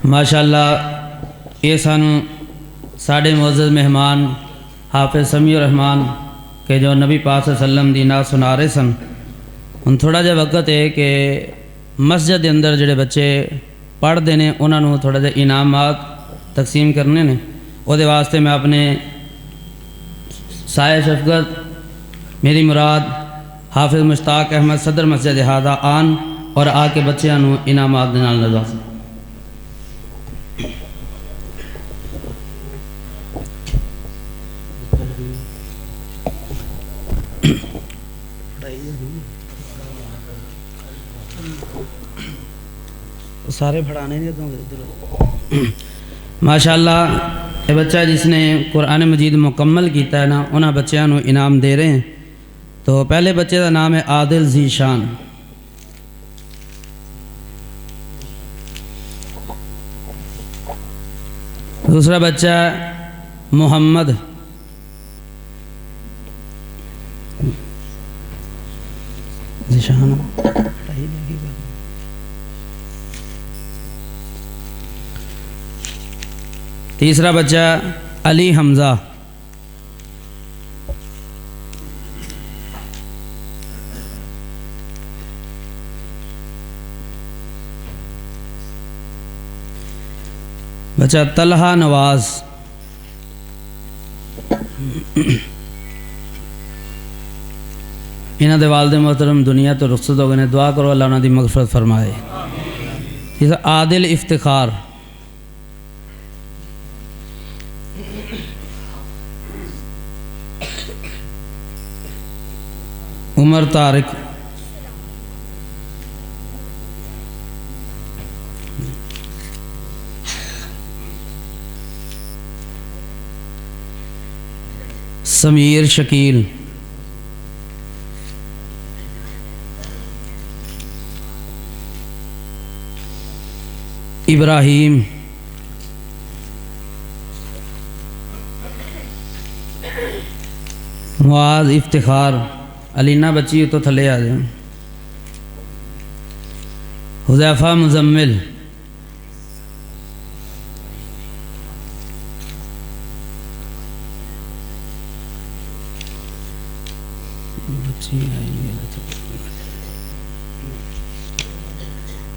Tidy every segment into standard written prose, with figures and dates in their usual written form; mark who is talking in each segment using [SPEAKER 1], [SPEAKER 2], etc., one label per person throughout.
[SPEAKER 1] ماشاءاللہ یہ سانو ساڑھے معزز مہمان حافظ سمیع الرحمان کہ جو نبی پاک صلی اللہ علیہ وسلم دی نعت سنا رہے سن. ہن تھوڑا جا وقت ہے کہ مسجد دے اندر جڑے بچے پڑھتے ہیں انہوں تھوڑا جا انعامات تقسیم کرنے نے. وہ دے واسطے میں اپنے سایہ شفقت میری مراد حافظ مشتاق احمد صدر مسجد احاطہ آن اور آ کے بچیاں نو انعامات دے نال نوازیں. سارے پڑھانے نہیں تو ماشاءاللہ یہ بچہ جس نے قرآن مجید مکمل کیتا ہے نا انہاں بچیاں نو انعام دے رہے ہیں. تو پہلے بچے دا نام ہے عادل ذیشان. دوسرا بچہ محمد. ذیشان تیسرا بچہ علی حمزہ. بچہ طلحہ نواز. انہاں دے والد محترم دنیا تو رخصت ہو گئے، دعا کرو اللہ انہاں دی مغفرت فرمائے. تیسرا عادل افتخار. عمر طارق. سمیر شکیل. ابراہیم. معاذ افتخار. علینا بچی تو تھلے آ جائیں. حذیفہ مزمل.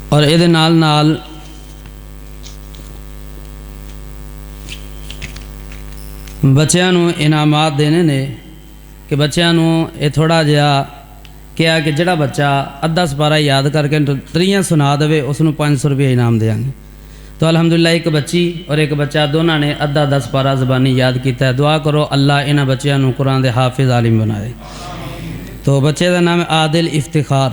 [SPEAKER 1] اور یہ نال بچیاں نو انعامات دینے نے کہ بچیاں نو یہ تھوڑا جہا کیا کہ جڑا بچہ ادھا سپارہ یاد کر کے تریاں سنا دے اس نو 500 روپے انعام دیاں گے. تو الحمدللہ ایک بچی اور ایک بچہ دونوں نے ادھا سپارہ زبانی یاد کیتا ہے. دعا کرو اللہ انہاں بچیاں نو قرآن دے حافظ عالم بنائے. تو بچے دا نام ہے عادل افتخار.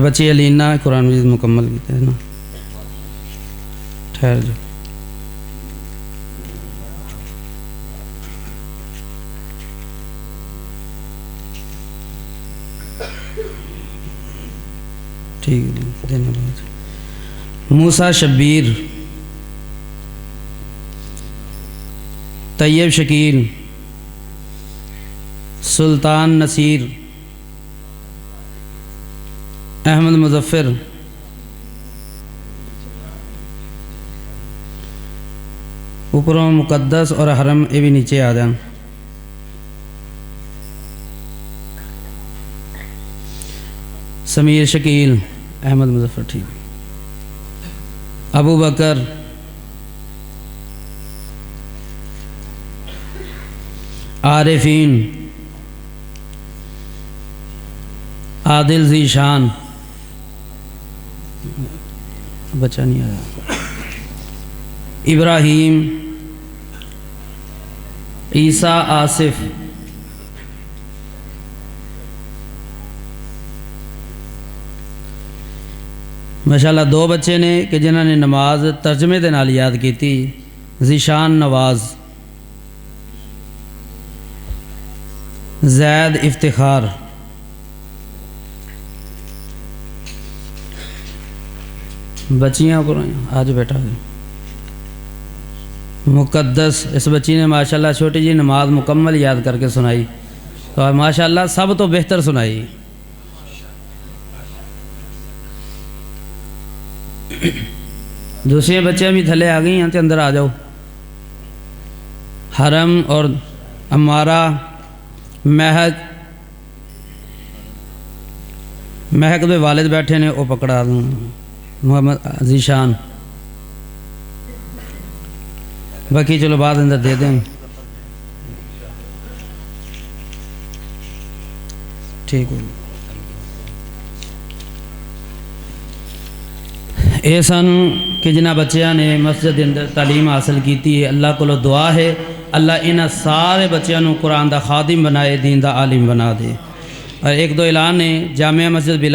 [SPEAKER 1] بچی علینا قرآن مجید مکمل کیتا ہے نا. ٹھہر جو ٹھیک ہے دینا بات. موسیٰ شبیر. طیب شکیل. سلطان نصیر. احمد مظفر. اوپروں مقدس اور حرم یہ بھی نیچے آ جان. سمیر شکیل. احمد مظفر ٹھیک. ابو بکر. عارفین. عادل ذیشان. بچہ نہیں آیا. ابراہیم. عیسیٰ آصف. ماشاءاللہ 2 بچے نے کہ جنہوں نے نماز ترجمے دے نال یاد کی تھی. ذیشان نواز. زید افتخار. بچیاں کو آج بیٹھا مقدس اس بچی نے ماشاءاللہ چھوٹی جی نماز مکمل یاد کر کے سنائی، تو ماشاءاللہ سب تو بہتر سنائی۔ دوسرے بچے بھی تھلے آ گئی ہیں تو اندر آ جاؤ۔ حرم اور امارہ، مہک دے والد بیٹھے نے، وہ پکڑا دوں محمد عزیشان، باقی چلو بعد اندر دے دیں، ٹھیک ہو۔ اے سن کہ جنہ بچیاں نے مسجد اندر تعلیم حاصل کیتی ہے، اللہ کو دعا ہے اللہ انہاں سارے بچیاں نو قرآن دا خادم بنائے، دین دا عالم بنا دے۔ اور ایک دو اعلان ہے، جامعہ مسجد بلال